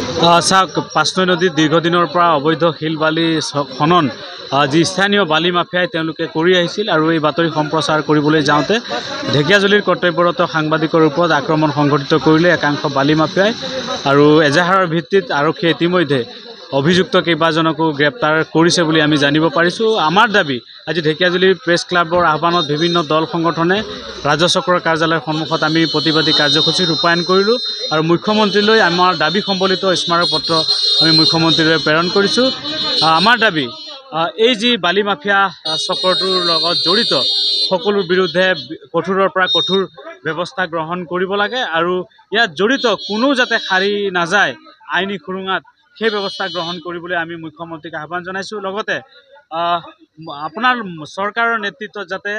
চাওক পাঁচনৈ নদীত দীৰ্ঘদিনৰ পৰা অবৈধ শিল বালি খনন যি স্থানীয় বালি মাফিয়াই তেওঁলোকে কৰি আহিছিল আৰু এই বাতৰি সম্প্ৰচাৰ কৰিবলৈ যাওঁতে ঢেকীয়াজুলিৰ কৰ্তব্যৰত সাংবাদিকৰ ওপৰত আক্ৰমণ সংঘটিত কৰিলে একাংশ বালি মাফিয়াই আৰু এজাহাৰৰ ভিত্তিত আৰক্ষীয়ে ইতিমধ্যে অভিযুক্ত কেইবাজনকো গ্ৰেপ্তাৰ কৰিছে বুলি আমি জানিব পাৰিছোঁ। আমাৰ দাবী আজি ঢেকীয়াজুলিৰ প্ৰেছ ক্লাবৰ আহ্বানত বিভিন্ন দল সংগঠনে ৰাজ্য চক্ৰৰ কাৰ্যালয়ৰ সন্মুখত আমি প্ৰতিবাদী কাৰ্যসূচী ৰূপায়ণ কৰিলোঁ আৰু মুখ্যমন্ত্ৰীলৈ আমাৰ দাবী সম্বলিত স্মাৰক পত্ৰ আমি মুখ্যমন্ত্ৰীলৈ প্ৰেৰণ কৰিছোঁ। আমাৰ দাবী এই যি বালি মাফিয়া চক্ৰটোৰ লগত জড়িত সকলোৰ বিৰুদ্ধে কঠোৰৰ পৰা কঠোৰ ব্যৱস্থা গ্ৰহণ কৰিব লাগে আৰু ইয়াত জড়িত কোনো যাতে সাৰি নাযায় আইনী খুৰুঙাত সেই ব্যৱস্থা গ্ৰহণ কৰিবলৈ আমি মুখ্যমন্ত্ৰীক আহ্বান জনাইছোঁ। লগতে আপোনাৰ চৰকাৰৰ নেতৃত্বত যাতে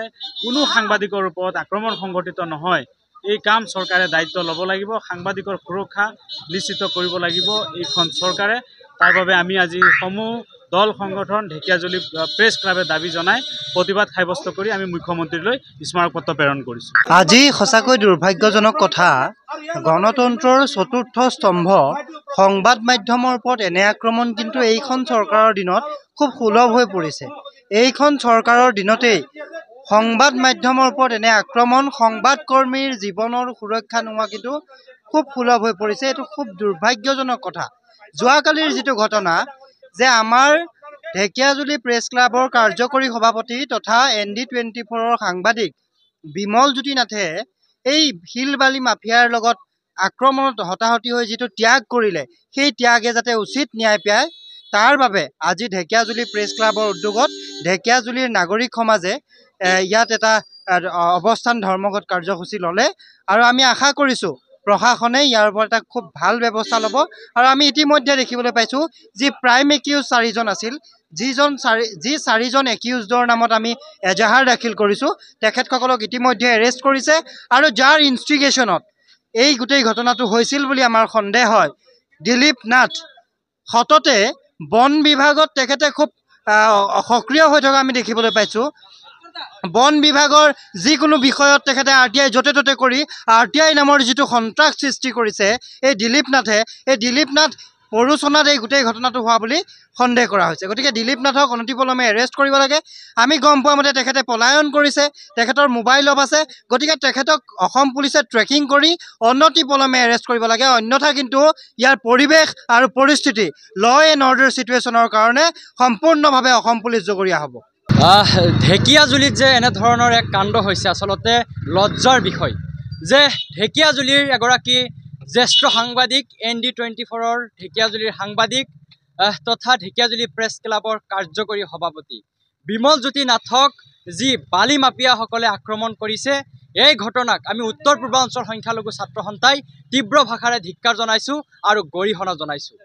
কোনো সাংবাদিকৰ ওপৰত আক্ৰমণ সংঘটিত নহয় এই কাম চৰকাৰে দায়িত্ব ল'ব লাগিব। সাংবাদিকৰ সুৰক্ষা নিশ্চিত কৰিব লাগিব এইখন চৰকাৰে। তাৰ বাবে আমি আজি সমূহ দল সংগঠন ঢেকীয়াজুলি প্ৰেছ ক্লাবে দাবী জনাই প্ৰতিবাদ সাব্যস্ত কৰি আমি মুখ্যমন্ত্ৰীলৈ স্মাৰক পত্ৰ প্ৰেৰণ কৰিছোঁ। আজি সঁচাকৈ দুৰ্ভাগ্যজনক কথা, গণতন্ত্ৰৰ চতুৰ্থ স্তম্ভ সংবাদ মাধ্যমৰ ওপৰত এনে আক্ৰমণ কিন্তু এইখন চৰকাৰৰ দিনত খুব সুলভ হৈ পৰিছে। এইখন চৰকাৰৰ দিনতেই সংবাদ মাধ্যমৰ ওপৰত এনে আক্ৰমণ, সংবাদকৰ্মীৰ জীৱনৰ সুৰক্ষা নোহোৱা কিন্তু খুব সুলভ হৈ পৰিছে। এইটো খুব দুৰ্ভাগ্যজনক কথা। যোৱাকালিৰ যিটো ঘটনা যে আমাৰ ঢেকীয়াজুলি প্ৰেছ ক্লাবৰ কাৰ্যকৰী সভাপতি তথা ND24ৰ সাংবাদিক বিমল জ্যোতি নাথে এই শিল বালি মাফিয়াৰ লগত আক্ৰমণত হতাহতি হৈ যিটো ত্যাগ কৰিলে সেই ত্যাগে যাতে উচিত ন্যায় পায় তাৰ বাবে আজি ঢেকীয়াজুলি প্ৰেছ ক্লাবৰ উদ্যোগত ঢেকীয়াজুলিৰ নাগৰিক সমাজে ইয়াত এটা অৱস্থান ধৰ্মঘট কাৰ্যসূচী ল'লে আৰু আমি আশা কৰিছোঁ প্ৰশাসনে ইয়াৰ ওপৰত এটা খুব ভাল ব্যৱস্থা ল'ব। আৰু আমি ইতিমধ্যে দেখিবলৈ পাইছোঁ যি প্ৰাইম একিউজ 4জন আছিল, যি 4জন একিউজডৰ নামত আমি এজাহাৰ দাখিল কৰিছোঁ তেখেতসকলক ইতিমধ্যে এৰেষ্ট কৰিছে আৰু যাৰ ইনষ্টিগেশ্যনত এই গোটেই ঘটনাটো হৈছিল বুলি আমাৰ সন্দেহ হয় দিলীপ নাথ সততে বন বিভাগত তেখেতে খুব সক্ৰিয় হৈ থকা আমি দেখিবলৈ পাইছোঁ। বন বিভাগৰ যিকোনো বিষয়ত তেখেতে RTI য'তে ত'তে কৰি RTI নামৰ যিটো সন্ত্ৰাস সৃষ্টি কৰিছে এই দিলীপ নাথ প্ৰৰোচনাত এই গোটেই ঘটনাটো হোৱা বুলি সন্দেহ কৰা হৈছে। গতিকে দিলীপ নাথক অনতিপলমে এৰেষ্ট কৰিব লাগে। আমি গম পোৱা মতে তেখেতে পলায়ন কৰিছে, তেখেতৰ মোবাইল অফ আছে, গতিকে তেখেতক অসম পুলিচে ট্ৰেকিং কৰি অনতিপলমে এৰেষ্ট কৰিব লাগে। অন্যথা কিন্তু ইয়াৰ পৰিৱেশ আৰু পৰিস্থিতি ল' এণ্ড অৰ্ডাৰ চিটুৱেশ্যনৰ কাৰণে সম্পূৰ্ণভাৱে অসম পুলিচ জগৰীয়া হ'ব। ঢেকীয়াজুলিত যে এনেধৰণৰ এক কাণ্ড হৈছে আচলতে লজ্জাৰ বিষয় যে ঢেকীয়াজুলিৰ এগৰাকী জ্যেষ্ঠ সাংবাদিক ND24ৰ ঢেকীয়াজুলিৰ সাংবাদিক তথা ঢেকীয়াজুলি প্ৰেছ ক্লাবৰ কাৰ্যকৰী সভাপতি বিমল জ্যোতি নাথক যি বালি মাফিয়াসকলে আক্ৰমণ কৰিছে এই ঘটনাক আমি উত্তৰ পূৰ্বাঞ্চল সংখ্যালঘু ছাত্ৰ সন্থাই তীব্ৰ ভাষাৰে ধিক্কাৰ জনাইছোঁ আৰু গৰিহণা জনাইছোঁ।